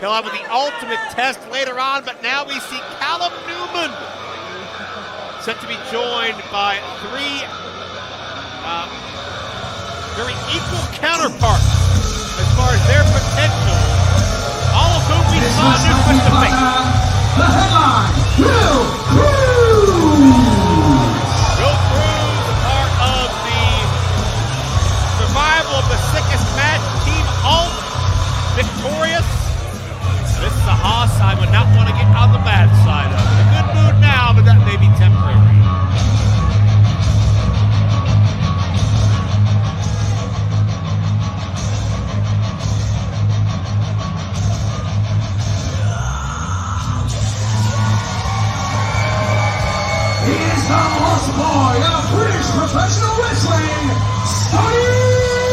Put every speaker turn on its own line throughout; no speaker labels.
He'll have the ultimate test later on, but now we see Callum Newman set to be joined by three very equal counterparts as far as their potential, all of whom we saw new with the face.
The headline, Team Kroos!
Part of the survival of the sickest match, Team Alt victorious. This is a Haas I would not want to get on the bad side of. In a good mood now, but that may be temporary.
He is the horse boy of British professional wrestling,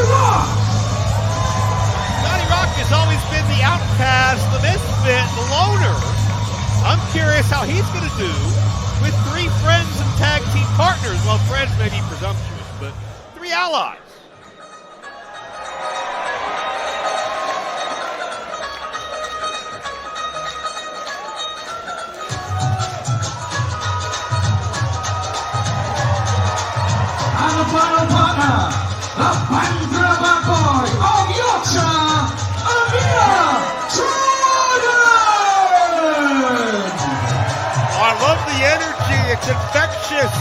Rawk!
Rawk has always been the outcast, the misfit, the loner. I'm curious how he's going to do with three friends and tag team partners. Well, friends may be presumptuous, but three allies.
And the final partner, the Bandrama boy of Yorkshire,
I love the energy. It's infectious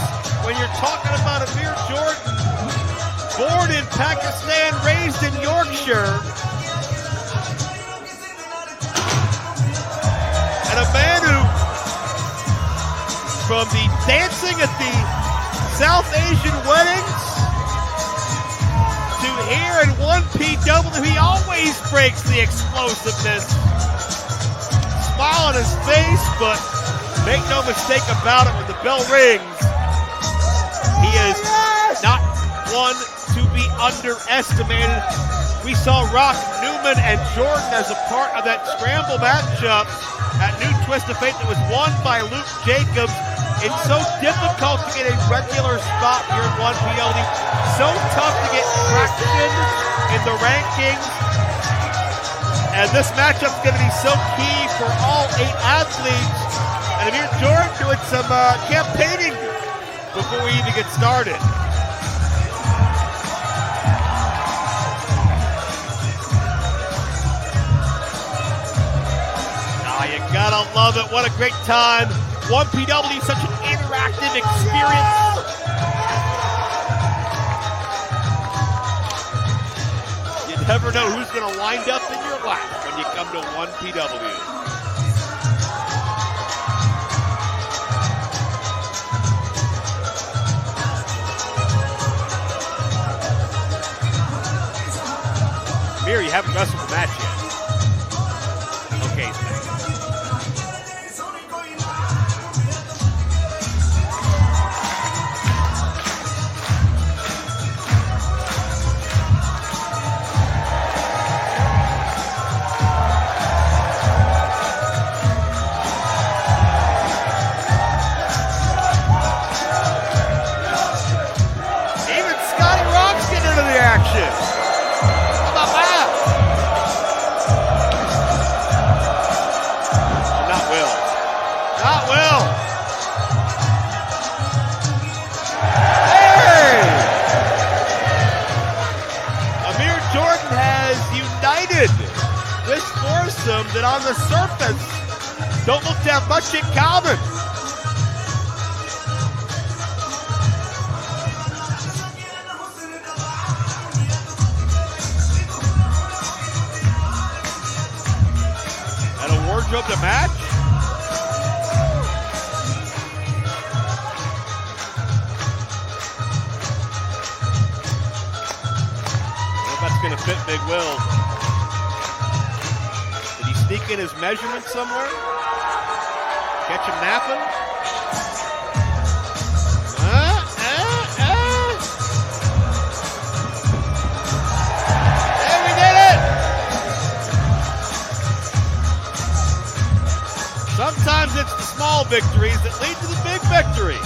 when you're talking about Amir Jordan. Born in Pakistan, raised in Yorkshire. And a man who, from the dancing at the South Asian weddings to here in 1PW, he always breaks the explosiveness. Smile on his face, but make no mistake about it, when the bell rings, he is not one to be underestimated. We saw Rawk, Newman, and Jordan as a part of that scramble matchup at New Twist of Fate that was won by Luke Jacobs. It's so difficult to get a regular spot here in 1PLD. So tough to get traction in the rankings. And this matchup's going to be so key for all 8 athletes. And Amir Jordan doing some campaigning before we even get started. You gotta love it. What a great time. 1PW, such an interactive experience. You never know who's gonna wind up in your lap when you come to 1PW. Amir, you haven't wrestled the match yet. Okay, that on the surface don't look to have much in common. And a wardrobe to match. Well, that's going to fit Big Will. Sneak in his measurements somewhere? Catch him napping? There, we did it! Sometimes it's the small victories that lead to the big victory.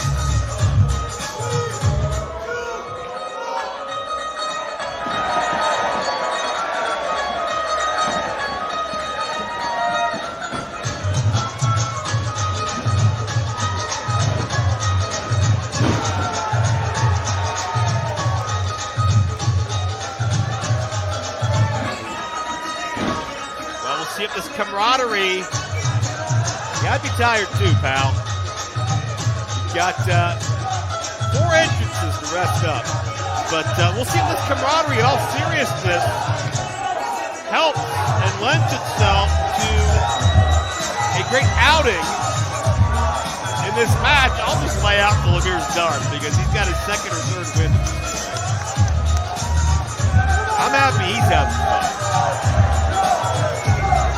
camaraderie. You gotta be tired too, pal. Got 4 entrances to rest up. But we'll see if this camaraderie, in all seriousness, helps and lends itself to a great outing in this match. I'll just lay out Vladir's dart because he's got his second or third win. I'm happy he's having fun.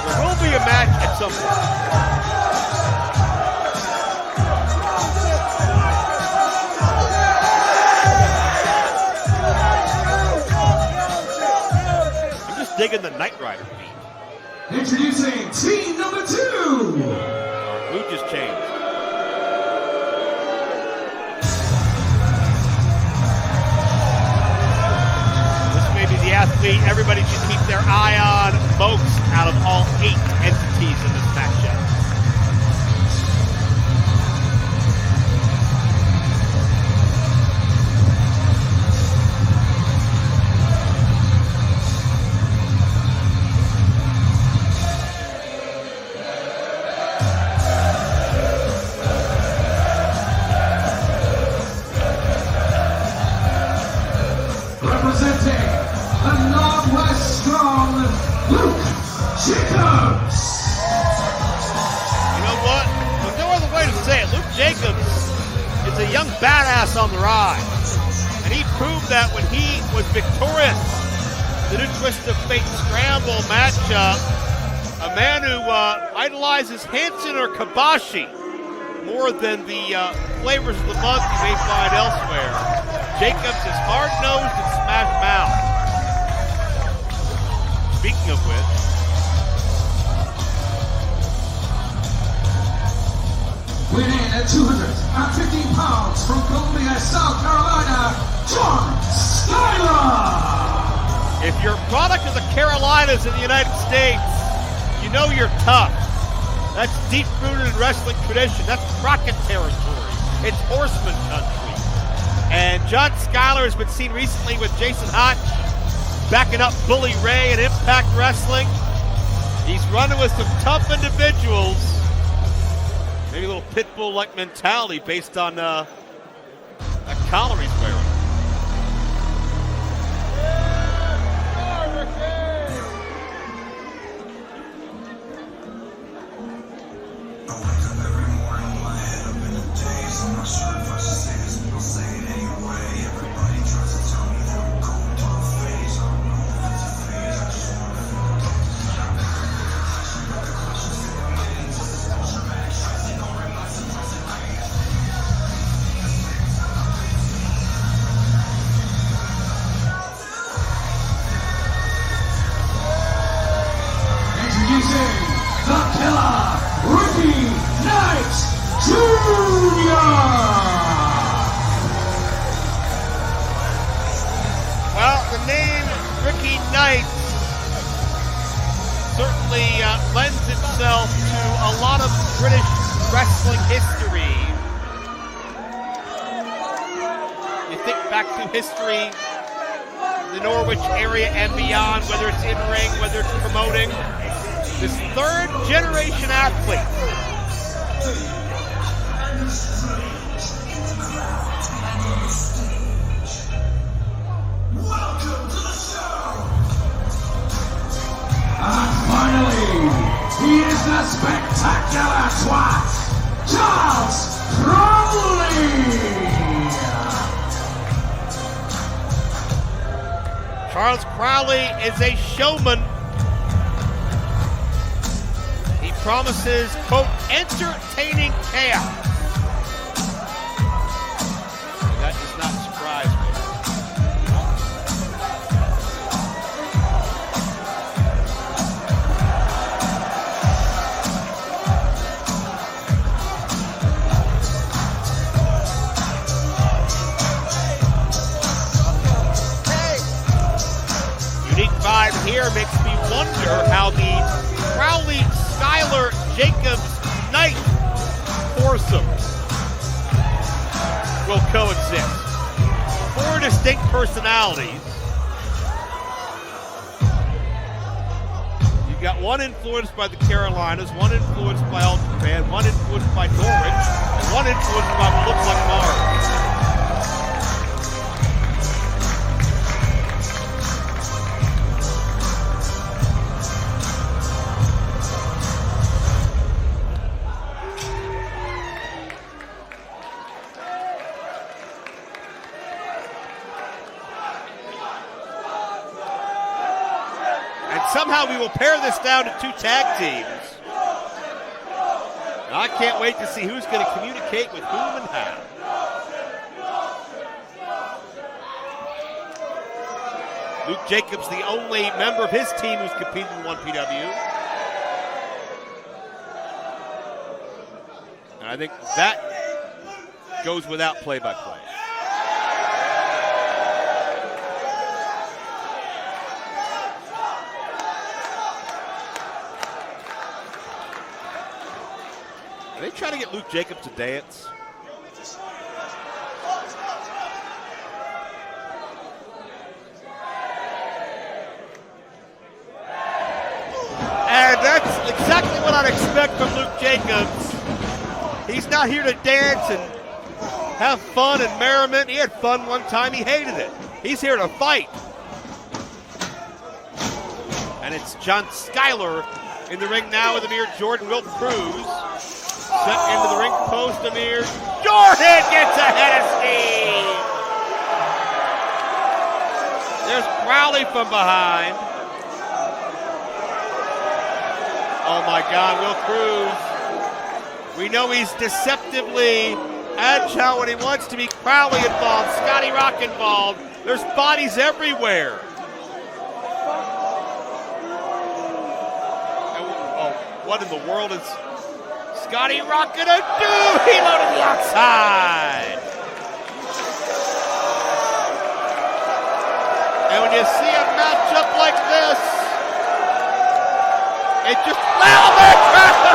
There will be a match at some point. Digging the Knight Rider beat.
Introducing team number 2.
Who just changed? This may be the athlete everybody should keep their eye on most out of all 8 entities in this matchup. Badass on the rise, and he proved that when he was victorious in the new Twist of Fate Scramble matchup. A man who idolizes Hansen or Kabashi more than the flavors of the month you may find elsewhere. Jacobs is hard-nosed and smash-mouth. Speaking of which,
weighing at 215 pounds from Columbia, South Carolina, John Skyler!
If your product is the Carolinas in the United States, you know you're tough. That's deep-rooted in wrestling tradition. That's Crockett territory. It's horseman country. And John Skyler has been seen recently with Jason Hotch backing up Bully Ray in Impact Wrestling. He's running with some tough individuals. Maybe a little pit bull-like mentality based on that collar he's wearing. Lends itself to a lot of British wrestling history. You think back to history, the Norwich area and beyond, whether it's in ring, whether it's promoting. This third generation athlete.
Welcome to the show! And finally, he is the spectacular twat, Charles Crowley!
Charles Crowley is a showman. He promises, quote, entertaining chaos. That does not surprise me. Vibe here makes me wonder how the Crowley, Skyler, Jacobs, Knight foursome will coexist. 4 distinct personalities. You You've got one influenced by the Carolinas, one influenced by All Japan, one influenced by Norwich, and one influenced by what looks like Mars. Somehow we will pare this down to 2 tag teams. I can't wait to see who's going to communicate with whom and how. Luke Jacobs, the only member of his team who's competed in 1PW. And I think that goes without play-by-play. Are they trying to get Luke Jacobs to dance? And that's exactly what I'd expect from Luke Jacobs. He's not here to dance and have fun and merriment. He had fun one time, he hated it. He's here to fight. And it's John Skyler in the ring now with Amir Jordan, Will Cruz. Set into the ring post, Amir Jordan gets ahead of steam. There's Crowley from behind. Oh my God, Will Cruz. We know he's deceptively agile when he wants to be. Crowley involved, Scotty Rawk involved. There's bodies everywhere. Oh, what in the world is Scotty Rawk gonna do? He loaded the outside. And when you see a matchup like this, it just, well, there Kroos!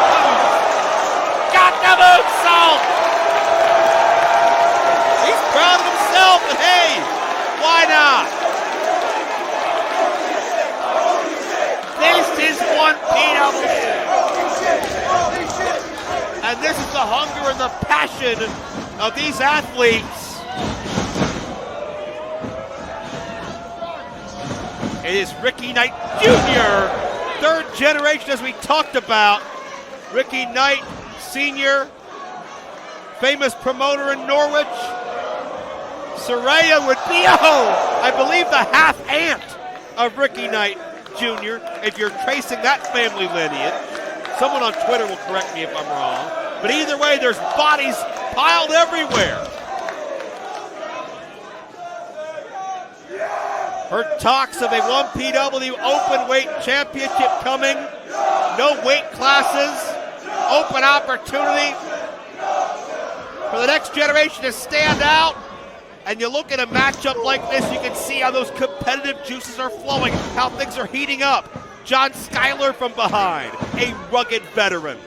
Got the moonsault! He's proud of himself, and hey, why not? This is 1PW. And this is the hunger and the passion of these athletes. It is Ricky Knight Jr., third generation as we talked about. Ricky Knight Sr., famous promoter in Norwich. Saraya would be, I believe, the half-aunt of Ricky Knight Jr., if you're tracing that family lineage. Someone on Twitter will correct me if I'm wrong. But either way, there's bodies piled everywhere. Heard talks of a 1PW Openweight Championship coming. No weight classes. Open opportunity for the next generation to stand out. And you look at a matchup like this, you can see how those competitive juices are flowing, how things are heating up. John Skyler from behind, a rugged veteran.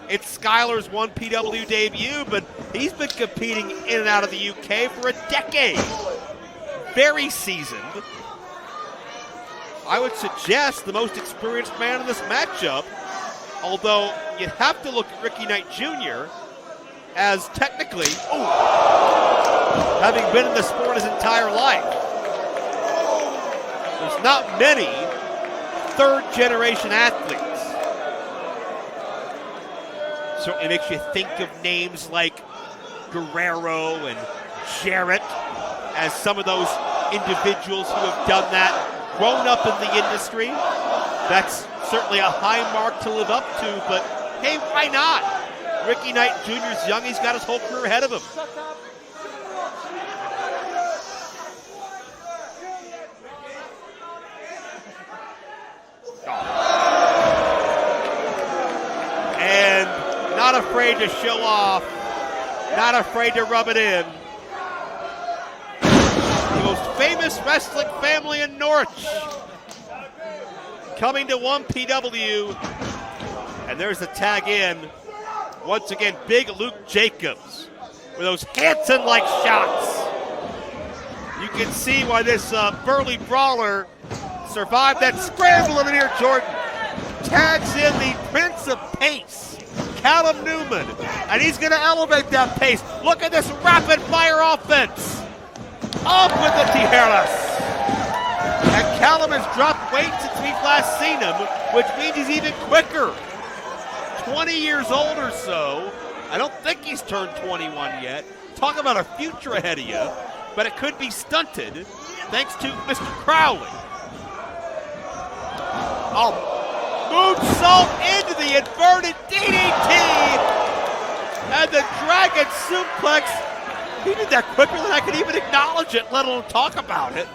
It's Skyler's 1PW debut, but he's been competing in and out of the UK for a decade. Very seasoned. I would suggest the most experienced man in this matchup, although you have to look at Ricky Knight Jr. as technically, having been in the sport his entire life. There's not many third-generation athletes. So it makes you think of names like Guerrero and Jarrett as some of those individuals who have done that, grown up in the industry. That's certainly a high mark to live up to, but hey, why not? Ricky Knight Jr. is young. He's got his whole career ahead of him. And not afraid to show off, not afraid to rub it in. The most famous wrestling family in Norwich coming to 1PW. And there's the tag in. Once again, big Luke Jacobs with those Hanson-like shots. You can see why this burly brawler survived that scramble of Amir Jordan. tags in the Prince of Pace, Callum Newman, and he's going to elevate that pace. Look at this rapid-fire offense. Up with the tijeras. And Callum has dropped weight since we've last seen him, which means he's even quicker. 20 years old or so. I don't think he's turned 21 yet. Talk about a future ahead of you, but it could be stunted thanks to Mr. Crowley. Oh, moonsault into the inverted DDT, and the Dragon suplex. He did that quicker than I could even acknowledge it, let alone talk about it.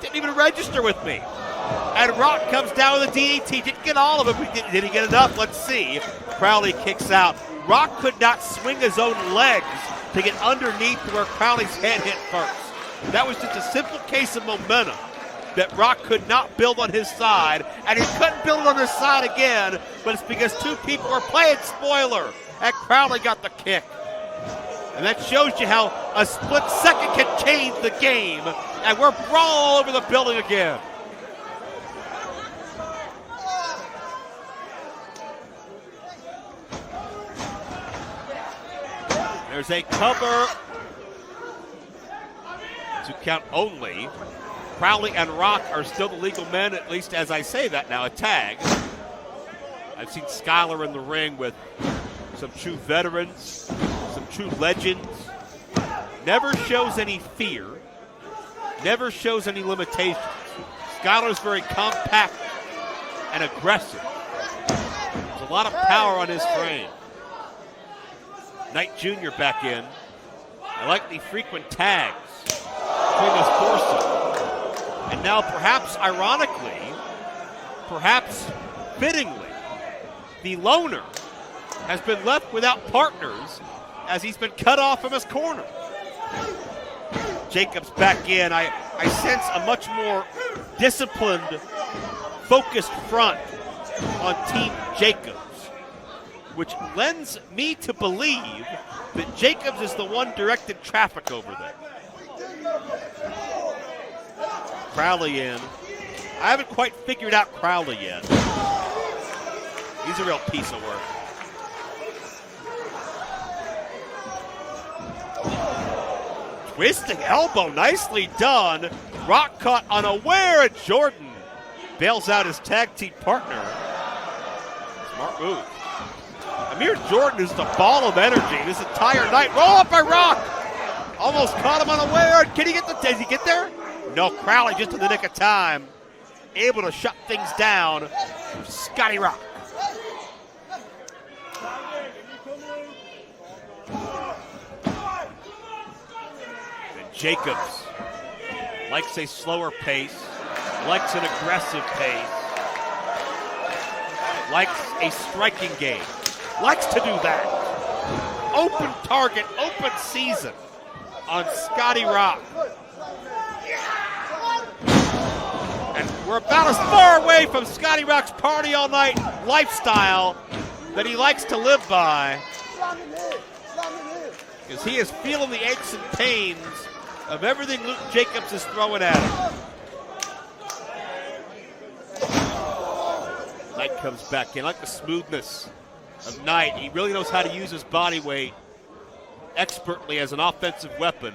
Didn't even register with me. And Rawk comes down with a DDT. Didn't get all of it. Did he get enough? Let's see. Crowley kicks out. Rawk could not swing his own legs to get underneath where Crowley's head hit first. That was just a simple case of momentum that Rawk could not build on his side, and he couldn't build it on his side again, but it's because two people were playing spoiler, and Crowley got the kick. And that shows you how a split second can change the game, and we're brawling all over the building again. There's a cover to count only. Crowley and Rawk are still the legal men, at least as I say that now, a tag. I've seen Skyler in the ring with some true veterans, some true legends. Never shows any fear, never shows any limitations. Skyler's very compact and aggressive. There's a lot of power on his frame. Knight Jr. back in. I like the frequent tags between those forces. And now perhaps ironically, perhaps fittingly, the loner has been left without partners as he's been cut off from his corner. Jacobs back in. I sense a much more disciplined, focused front on Team Jacobs, which lends me to believe that Jacobs is the one directing traffic over there. Crowley in. I haven't quite figured out Crowley yet. He's a real piece of work. Twisting elbow, nicely done. Rawk caught unaware, and Jordan bails out his tag team partner. Smart move. Amir Jordan is the ball of energy this entire night. Roll up by Rawk. Almost caught him unaware. Can he get does he get there? No, Crowley just in the nick of time. Able to shut things down. Scotty Rawk. And Jacobs likes a slower pace, likes an aggressive pace, likes a striking game, likes to do that. Open target, open season on Scotty Rawk. And we're about as far away from Scotty Rawk's party all night lifestyle that he likes to live by, because he is feeling the aches and pains of everything Luke Jacobs is throwing at him. Knight comes back in. I like the smoothness of Knight. He really knows how to use his body weight expertly as an offensive weapon.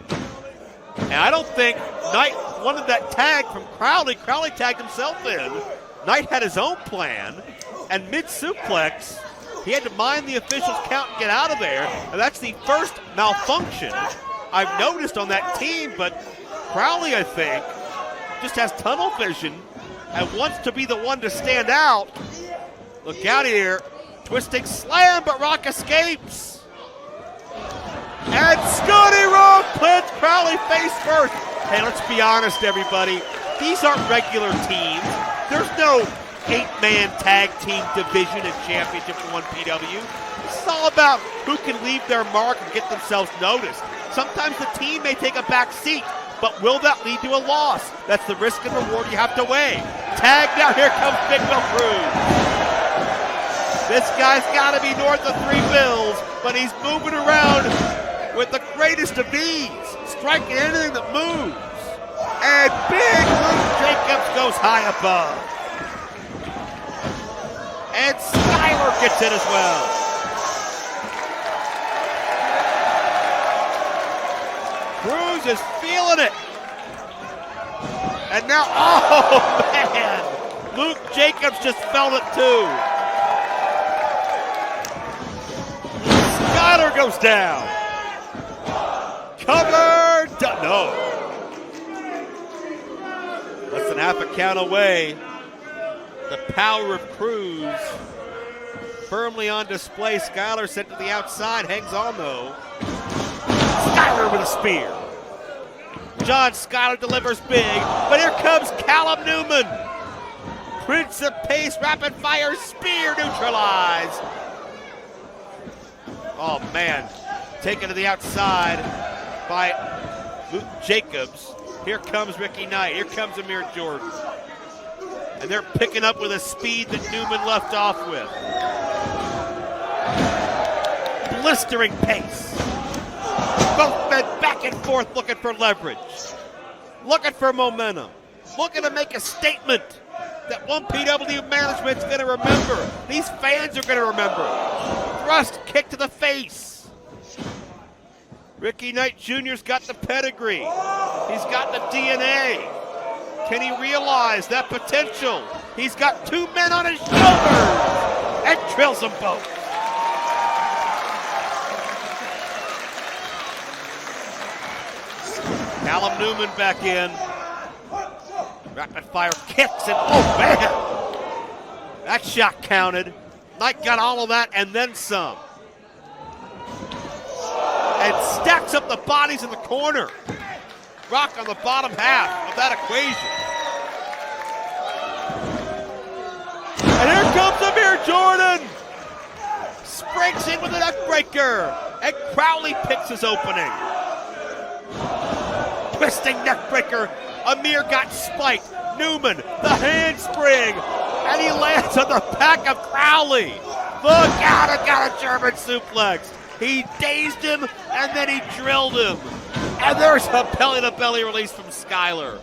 And I don't think Knight wanted that tag from Crowley. Crowley tagged himself in. Knight had his own plan, and mid-suplex, he had to mind the official's count and get out of there. And that's the first malfunction I've noticed on that team, but Crowley, I think, just has tunnel vision and wants to be the one to stand out. Look out here. Twisting slam, but Rawk escapes. And Scotty Rawk plants Crowley face first. Hey, let's be honest, everybody. These aren't regular teams. There's no 8-man tag team division and championship for 1PW. This is all about who can leave their mark and get themselves noticed. Sometimes the team may take a back seat, but will that lead to a loss? That's the risk and reward you have to weigh. Tag, now here comes Big Will Kroos. This guy's got to be north of 3 bills, but he's moving around with the greatest of ease, striking anything that moves. And Big Luke Jacobs goes high above. And Skyler gets it as well. Kroos is feeling it. And now, oh man, Luke Jacobs just felt it too. Skyler goes down. Cover, no. Less than half a count away. The power of Kroos firmly on display. Skyler sent to the outside, hangs on though. Skyler with a spear. John Skyler delivers big, but here comes Callum Newman. Prince of pace, rapid fire, spear neutralized. Oh man, taken to the outside by Luke Jacobs. Here comes Ricky Knight, here comes Amir Jordan. And they're picking up with a speed that Newman left off with. Blistering pace. Both men back and forth looking for leverage. Looking for momentum. Looking to make a statement that 1PW management's going to remember. These fans are going to remember. Thrust, kick to the face. Ricky Knight Jr.'s got the pedigree. He's got the DNA. Can he realize that potential? He's got two men on his shoulders and drills them both. Callum Newman back in. Rapid fire kicks and oh man! That shot counted. Knight got all of that and then some. And stacks up the bodies in the corner. Rawk on the bottom half of that equation. And here comes Amir Jordan. Springs in with a neck breaker. And Crowley picks his opening. Twisting neck breaker. Amir got spiked. Newman, the handspring. And he lands on the back of Crowley. Look out, I got a German suplex. He dazed him and then he drilled him. And there's a belly-to-belly release from Skyler.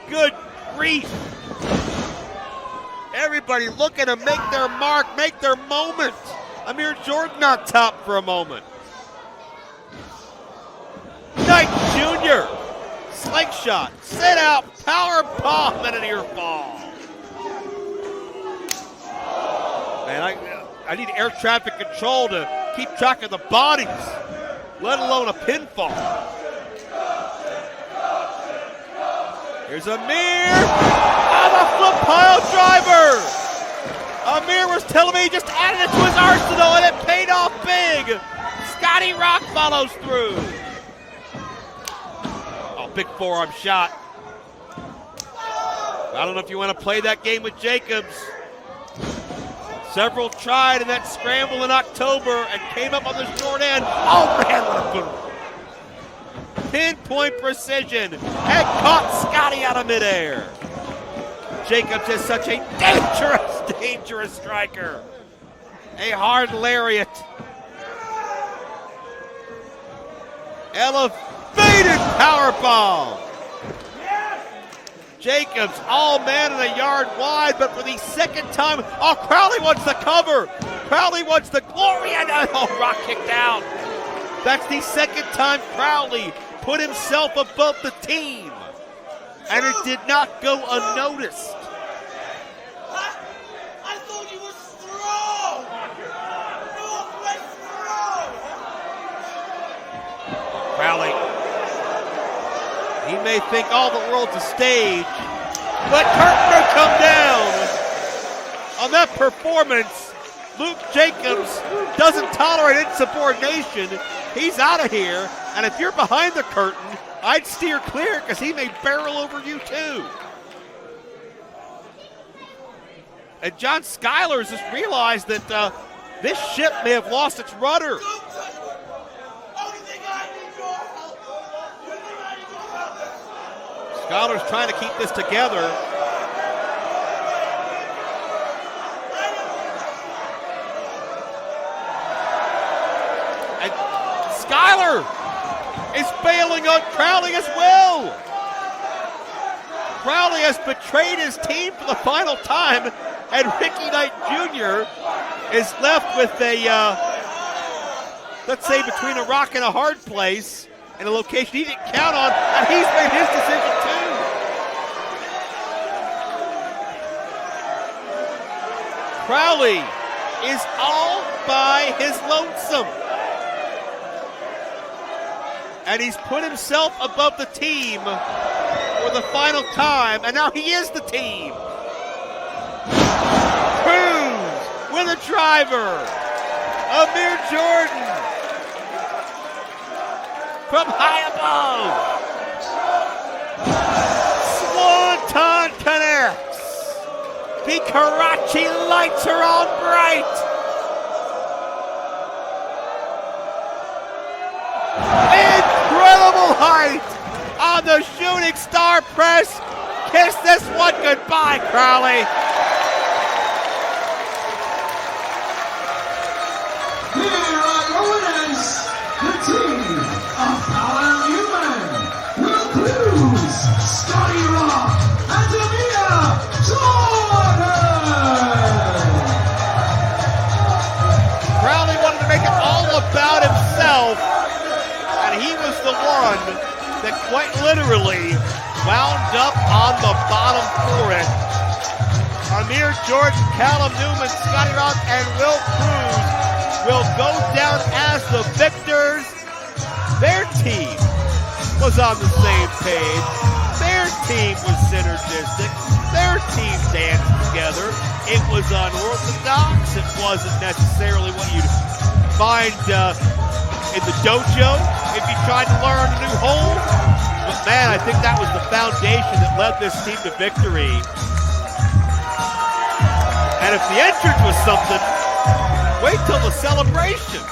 Good grief. Everybody looking to make their mark, make their moment. Amir Jordan on top for a moment. Knight Jr. Slingshot, sit out, power bomb, and an ear fall. Man, I need air traffic control to keep track of the bodies, let alone a pinfall. Here's Amir. Oh, the flip pile driver. Amir was telling me he just added it to his arsenal and it paid off big. Scotty Rawk follows through. Oh, big forearm shot. I don't know if you want to play that game with Jacobs. Several tried in that scramble in October and came up on the short end. Oh man, what a boom. Pinpoint precision and caught Scotty out of midair. Jacobs is such a dangerous striker. A hard lariat. Elevated powerbomb. Jacobs all man and a yard wide, but for the second time, oh, Crowley wants the cover. Crowley wants the glory, and oh, Rawk kicked out. That's the second time Crowley put himself above the team, and it did not go unnoticed.
I thought you were strong.
Crowley, he may think all the world's a stage, but curtain will come down. On that performance, Luke Jacobs doesn't tolerate insubordination. He's out of here, and if you're behind the curtain, I'd steer clear because he may barrel over you too. And John Skyler has just realized that this ship may have lost its rudder. Skyler's trying to keep this together. And Skyler is bailing on Crowley as well. Crowley has betrayed his team for the final time And Ricky Knight Jr. is left with a, let's say, between a rock and a hard place, in a location he didn't count on, and he's made his decision too. Crowley is all by his lonesome. And he's put himself above the team for the final time, and now he is the team. Kroos with a driver. Amir Jordan from high above. Swanton connects. The Karachi lights are on bright. Incredible height on the shooting star press. Kiss this one goodbye, Crowley.
Here are your winners, the team of Newman, Will Kroos, Rawk, and
Crowley wanted to make it all about himself, and he was the one that quite literally wound up on the bottom for it. Amir Jordan, Callum Newman, Rawk, and Will Kroos will go down as the victors. Their team was on the same page. Their team was synergistic. Their team danced together. It was unorthodox. It wasn't necessarily what you'd find in the dojo if you tried to learn a new hold. But man, I think that was the foundation that led this team to victory. And if the entrance was something, wait till the celebration.